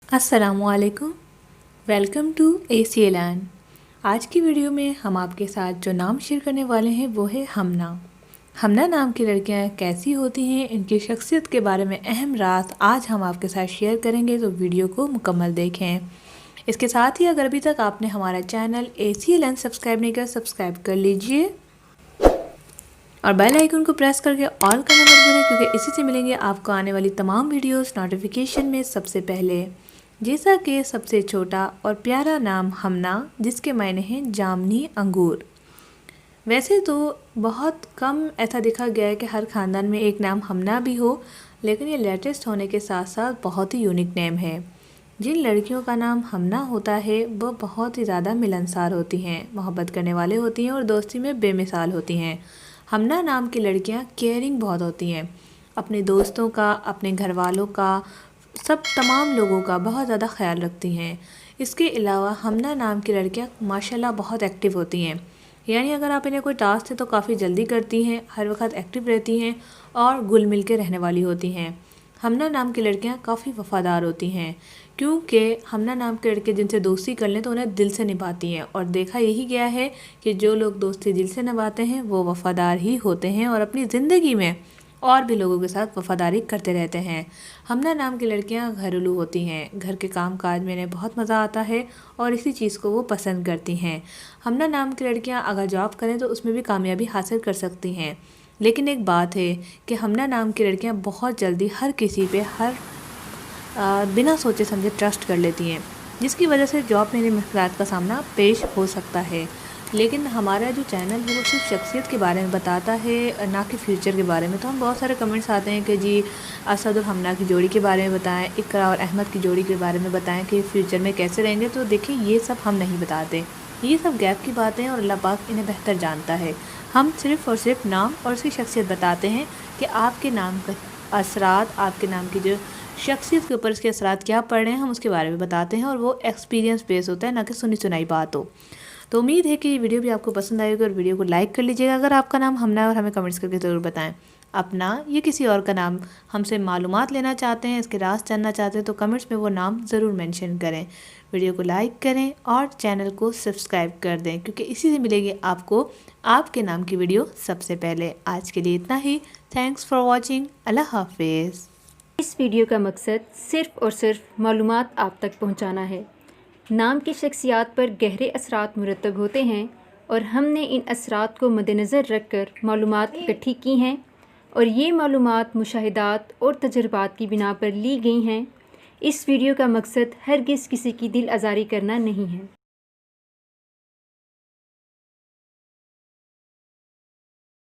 अस्सलामुअलैकुम। Welcome to ACLN। आज की वीडियो में हम आपके साथ जो नाम शेयर करने वाले हैं वो है हमना। हमना नाम की लड़कियां कैसी होती हैं, इनकी शख्सियत के बारे में अहम राज आज हम आपके साथ शेयर करेंगे, तो वीडियो को मुकम्मल देखें। इसके साथ ही अगर अभी तक आपने हमारा चैनल ACLN सब्सक्राइब नहीं किया, सब्सक्राइब कर लीजिए और बेल आइकन को प्रेस करके ऑल करना मत भूलें, क्योंकि इसी से मिलेंगे आपको आने वाली तमाम वीडियोस नोटिफिकेशन में सबसे पहले। जैसा कि सबसे छोटा और प्यारा नाम हमना, जिसके मायने हैं जामनी अंगूर। वैसे तो बहुत कम ऐसा देखा गया है कि हर ख़ानदान में एक नाम हमना भी हो, लेकिन ये लेटेस्ट होने के साथ साथ बहुत ही यूनिक नेम है। जिन लड़कियों का नाम हमना होता है वो बहुत ही ज़्यादा मिलनसार होती हैं, मोहब्बत करने वाले होती हैं और दोस्ती में बेमिसाल होती हैं। हमना नाम की लड़कियां केयरिंग बहुत होती हैं, अपने दोस्तों का, अपने घर वालों का, सब तमाम लोगों का बहुत ज़्यादा ख्याल रखती हैं। इसके अलावा हमना नाम की लड़कियां माशाल्लाह बहुत एक्टिव होती हैं, यानी अगर आप इन्हें कोई टास्क है तो काफ़ी जल्दी करती हैं, हर वक्त एक्टिव रहती हैं और घुल मिल के रहने वाली होती हैं। हमना नाम की लड़कियां काफ़ी वफ़ादार होती हैं, क्योंकि हमना नाम के लड़के जिनसे दोस्ती कर लें तो उन्हें दिल से निभाती हैं, और देखा यही गया है कि जो लोग दोस्ती दिल से निभाते हैं वो वफ़ादार ही होते हैं और अपनी ज़िंदगी में और भी लोगों के साथ वफ़ादारी करते रहते हैं। हमना नाम की लड़कियां घरेलू होती हैं, घर के काम काज में इन्हें बहुत मज़ा आता है और इसी चीज़ को वो पसंद करती हैं। हमना नाम की लड़कियां अगर जॉब करें तो उसमें भी कामयाबी हासिल कर सकती हैं, लेकिन एक बात है कि हमना नाम की लड़कियां बहुत जल्दी हर किसी पे बिना सोचे समझे ट्रस्ट कर लेती हैं, जिसकी वजह से जॉब में इन्हें मुश्किलात का सामना पेश हो सकता है। लेकिन हमारा जो चैनल है वो सिर्फ शख्सियत के बारे में बताता है, ना कि फ्यूचर के बारे में। तो हम बहुत सारे कमेंट्स आते हैं कि जी असद और हमना की जोड़ी के बारे में बताएं, इकरा और अहमद की जोड़ी के बारे में बताएं कि फ्यूचर में कैसे रहेंगे। तो देखिए, ये सब हम नहीं बताते, ये सब गैप की बातें हैं और अल्लाह पाक इन्हें बेहतर जानता है। हम सिर्फ़ और सिर्फ नाम और उसकी शख्सियत बताते हैं कि आपके नाम का असरात, आपके नाम की जो शख्सियत के ऊपर इसके असरात क्या पड़ रहे हैं, हम उसके बारे में बताते हैं, और वो एक्सपीरियंस बेस होता है, ना कि सुनी सुनाई बात हो। तो उम्मीद है कि ये वीडियो भी आपको पसंद आएगी और वीडियो को लाइक कर लीजिएगा अगर आपका नाम हमना है, और हमें कमेंट्स करके ज़रूर बताएं अपना या किसी और का नाम हमसे मालूमात लेना चाहते हैं, इसके राज जानना चाहते हैं, तो कमेंट्स में वो नाम ज़रूर मेंशन करें। वीडियो को लाइक करें और चैनल को सब्सक्राइब कर दें, क्योंकि इसी से मिलेगी आपको आपके नाम की वीडियो सबसे पहले। आज के लिए इतना ही। Thanks for watching. अल्लाह हाफिज़। इस वीडियो का मकसद सिर्फ़ और सिर्फ मालूमात आप तक पहुंचाना है। नाम की शख्सियात पर गहरे असरात मुरतब होते हैं और हमने इन असरात को मद्देनज़र रख कर मालूमात इकट्ठी की हैं, और ये मालूमात मुशाहिदात और तजर्बात की बिना पर ली गई हैं। इस वीडियो का मकसद हरगिज़ किसी की दिल आज़ारी करना नहीं है।